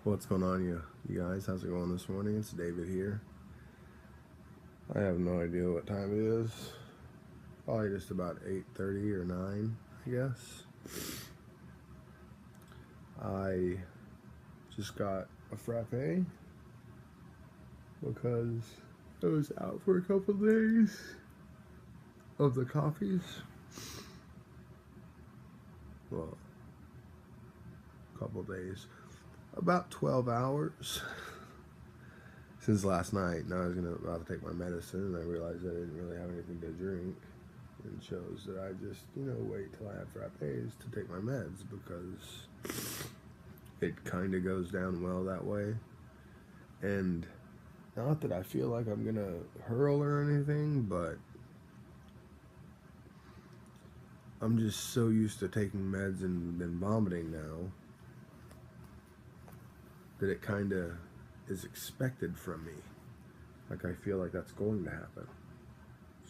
What's going on, you guys? How's it going this morning? It's David here. I have no idea what time it is. Probably just about 8:30 or 9, I guess. I just got a frappe because I was out for a couple days of the coffees. Well, a couple days. About 12 hours since last night. Now I was about to take my medicine, and I realized I didn't really have anything to drink, and chose that I just wait till I have frappes to take my meds, because it kind of goes down well that way. And not that I feel like I'm gonna hurl or anything, but I'm just so used to taking meds and then vomiting now that it kind of is expected from me. Like, I feel like that's going to happen.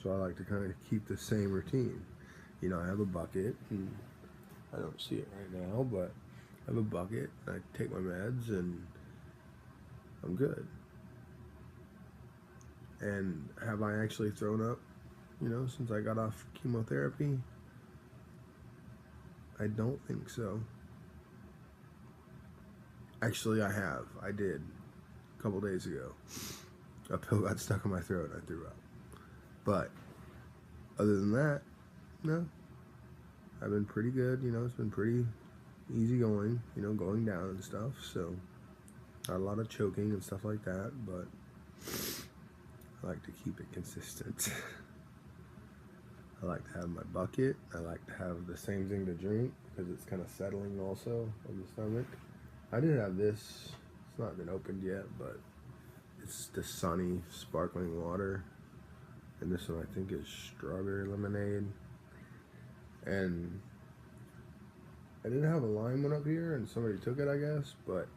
So I like to kind of keep the same routine. I have a bucket, and I don't see it right now, but I have a bucket, and I take my meds, and I'm good. And have I actually thrown up, since I got off chemotherapy? I don't think so. Actually, I have. I did a couple days ago. A pill got stuck in my throat. I threw up. But other than that, no. I've been pretty good. It's been pretty easy going, going down and stuff. So not a lot of choking and stuff like that, but I like to keep it consistent. I like to have my bucket. I like to have the same thing to drink, because it's kind of settling also on the stomach. I did have this. It's not been opened yet, but it's the Sunny sparkling water, and this one I think is strawberry lemonade. And I did have a lime one up here, and somebody took it, I guess, but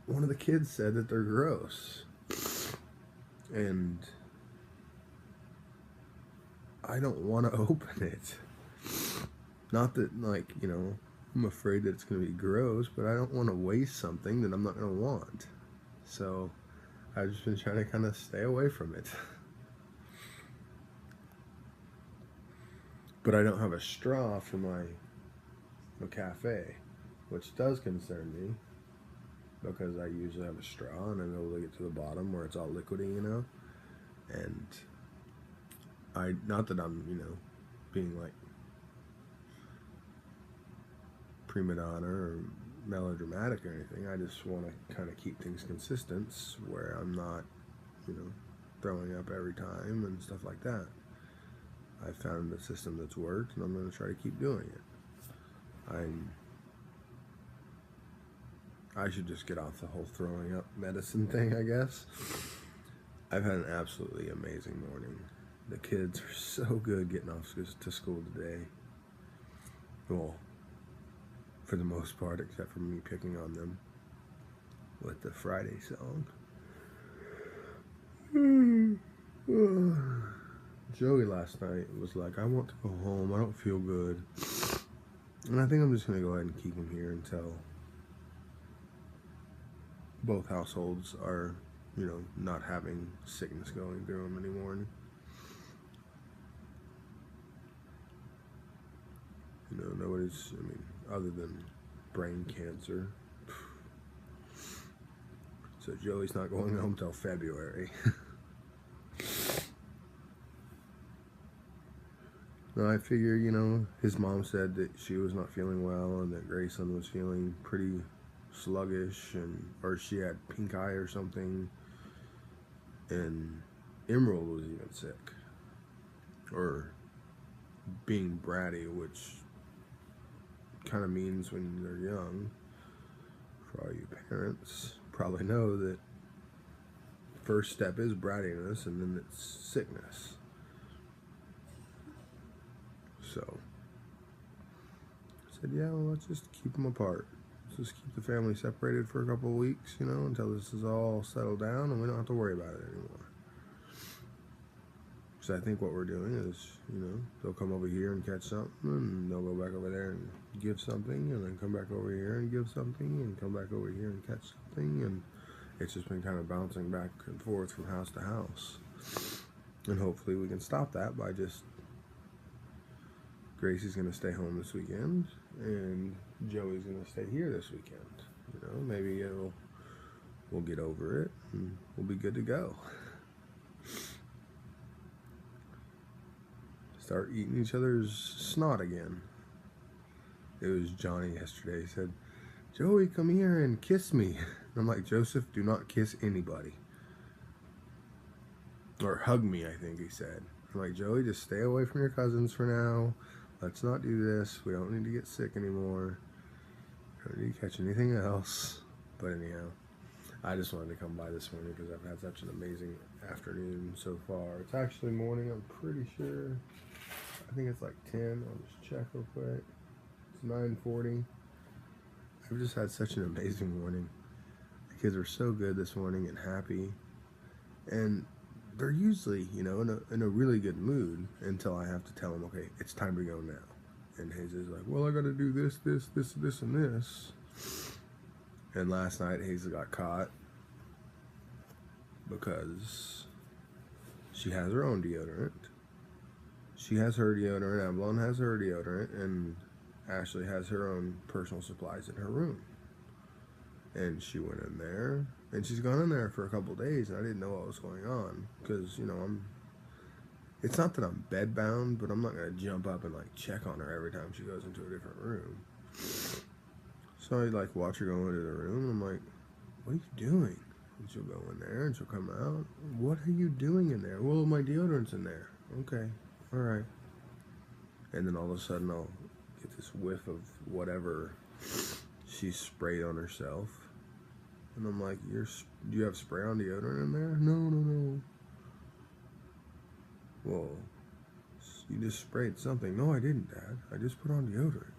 one of the kids said that they're gross, and I don't want to open it. Not that, I'm afraid that it's going to be gross, but I don't want to waste something that I'm not going to want. So I've just been trying to kind of stay away from it. But I don't have a straw for my cafe, which does concern me, because I usually have a straw and I'm able to get to the bottom where it's all liquidy, and not that I'm, being like prima donna or melodramatic or anything. I just want to kind of keep things consistent, where I'm not, throwing up every time and stuff like that. I found the system that's worked, and I'm going to try to keep doing it. I should just get off the whole throwing up medicine thing, I guess. I've had an absolutely amazing morning. The kids are so good getting off to school today. Well, for the most part, except for me picking on them with the Friday song. Joey last night was like, I want to go home, I don't feel good. And I think I'm just going to go ahead and keep him here until both households are, not having sickness going through them anymore. Nobody's, other than brain cancer. So Joey's not going home till February. No, I figure, his mom said that she was not feeling well, and that Grayson was feeling pretty sluggish, or she had pink eye or something, and Emerald was even sick, or being bratty, which kind of means when they're young, for all you parents probably know that first step is brattiness, and then it's sickness. So I said, yeah, well, let's just keep them apart. Let's just keep the family separated for a couple of weeks, until this is all settled down and we don't have to worry about it anymore. Because I think what we're doing is, you know, they'll come over here and catch something, and they'll go back over there and give something, and then come back over here and give something, and come back over here and catch something, and it's just been kind of bouncing back and forth from house to house. And hopefully we can stop that by just, Gracie's going to stay home this weekend, and Joey's going to stay here this weekend. You know, maybe we'll get over it, and we'll be good to go. Start eating each other's snot again. It was Johnny yesterday. He said, Joey, come here and kiss me. And I'm like, Joseph, do not kiss anybody. Or hug me, I think he said. I'm like, Joey, just stay away from your cousins for now. Let's not do this. We don't need to get sick anymore. We don't need to catch anything else. But anyhow, I just wanted to come by this morning because I've had such an amazing afternoon so far. It's actually morning, I'm pretty sure. I think it's like 10. I'll just check real quick. It's 9:40. I've just had such an amazing morning. The kids were so good this morning and happy. And they're usually, you know, in a really good mood until I have to tell them, okay, it's time to go now. And Hazel's like, well, I got to do this, and this. And last night, Hazel got caught because she has her own deodorant. She has her deodorant, Avalon has her deodorant, and Ashley has her own personal supplies in her room. And she went in there, and she's gone in there for a couple days, and I didn't know what was going on, because, you know, it's not that I'm bedbound, but I'm not going to jump up and, like, check on her every time she goes into a different room. So I, like, watch her go into the room, and I'm like, what are you doing? And she'll go in there, and she'll come out. What are you doing in there? Well, my deodorant's in there. Okay, all right. And then all of a sudden, I'll get this whiff of whatever she sprayed on herself. And I'm like, do you have spray on deodorant in there? No. Well, you just sprayed something. No, I didn't, Dad. I just put on deodorant.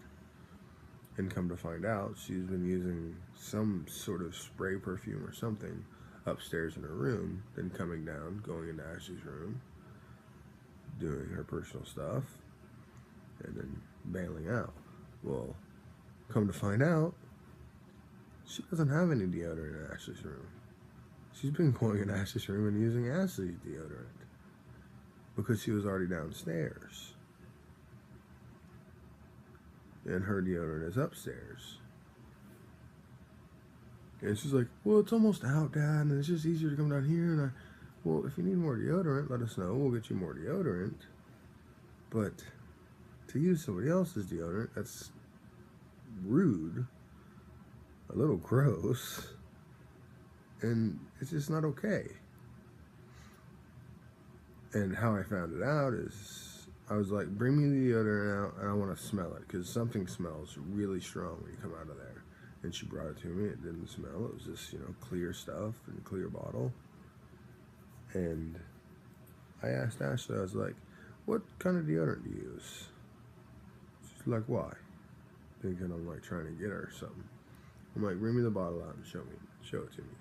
And come to find out, she's been using some sort of spray perfume or something upstairs in her room, then coming down, going into Ashley's room, doing her personal stuff, and then bailing out. Well, come to find out, she doesn't have any deodorant in Ashley's room. She's been going in Ashley's room and using Ashley's deodorant because she was already downstairs. And her deodorant is upstairs. And she's like, well, it's almost out, Dad, and it's just easier to come down here. And well, if you need more deodorant, let us know. We'll get you more deodorant. But to use somebody else's deodorant, that's rude, a little gross, and it's just not okay. And how I found it out is, I was like, bring me the deodorant out, and I want to smell it, because something smells really strong when you come out of there. And she brought it to me. It didn't smell. It was just, you know, clear stuff in a clear bottle. And I asked Ashley, I was like, what kind of deodorant do you use? She's like, why? Thinking I'm like trying to get her or something. I'm like, bring me the bottle out and show it to me.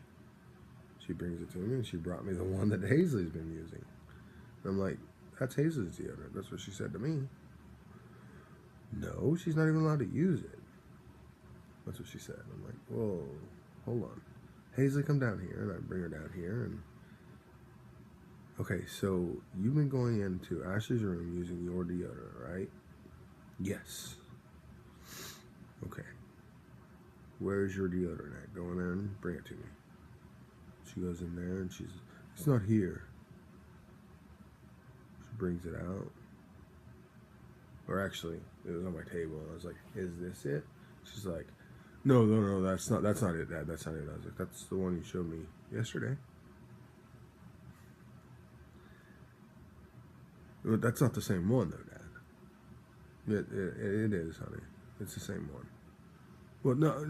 She brings it to me, and she brought me the one that Hazley's been using. And I'm like, that's Hazley's deodorant. That's what she said to me. No, she's not even allowed to use it. That's what she said. I'm like, whoa, hold on. Hazley, come down here. And I bring her down here. And okay, so you've been going into Ashley's room using your deodorant, right? Yes. Okay. Where's your deodorant at? Go in there and bring it to me. She goes in there and it's not here. She brings it out. Or actually, it was on my table, and I was like, is this it? She's like, no, that's not it, Dad. That's not it. I was like, that's the one you showed me yesterday. But that's not the same one, though, Dad. It is, honey. It's the same one. Well, no.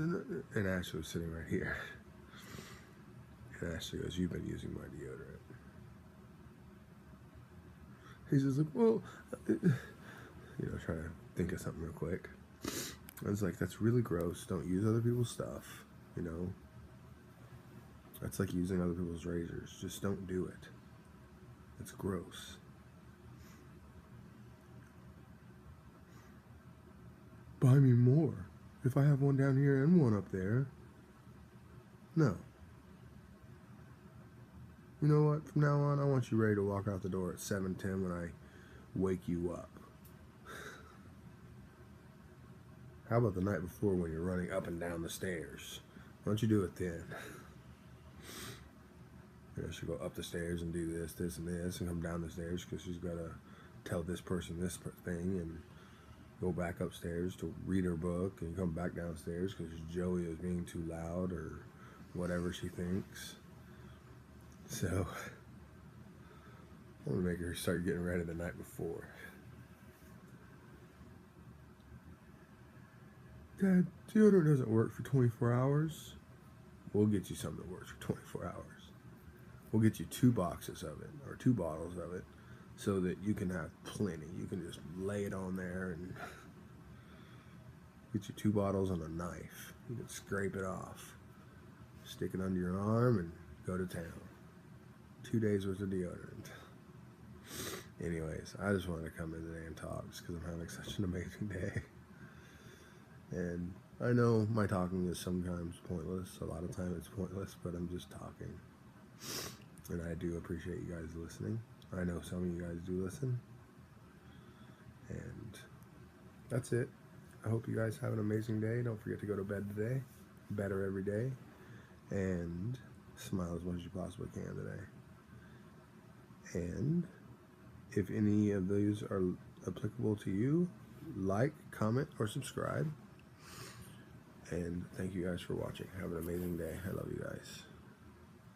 And Ashley was sitting right here. And Ashley goes, you've been using my deodorant. He's just like, well, you know, trying to think of something real quick. I was like, that's really gross. Don't use other people's stuff, you know. That's like using other people's razors. Just don't do it. It's gross. buy me more. If I have one down here and one up there. No. You know what? From now on, I want you ready to walk out the door at 7:10 when I wake you up. How about the night before when you're running up and down the stairs? Why don't you do it then? You know, she'll go up the stairs and do this, this, and this, and come down the stairs because she's got to tell this person this thing, and go back upstairs to read her book, and come back downstairs because Joey is being too loud or whatever she thinks. So, I want to make her start getting ready the night before. Dad, deodorant doesn't work for 24 hours. We'll get you something that works for 24 hours. We'll get you 2 boxes of it, or 2 bottles of it, so that you can have plenty. You can just lay it on there and get you 2 bottles and a knife. You can scrape it off, stick it under your arm, and go to town. 2 days worth of deodorant. Anyways, I just wanted to come in today and talk just because I'm having such an amazing day. And I know my talking is sometimes pointless. A lot of times it's pointless, but I'm just talking. And I do appreciate you guys listening. I know some of you guys do listen. And that's it. I hope you guys have an amazing day. Don't forget to go to bed today. Better every day. And smile as much as you possibly can today. And if any of those are applicable to you, like, comment, or subscribe. And thank you guys for watching. Have an amazing day. I love you guys.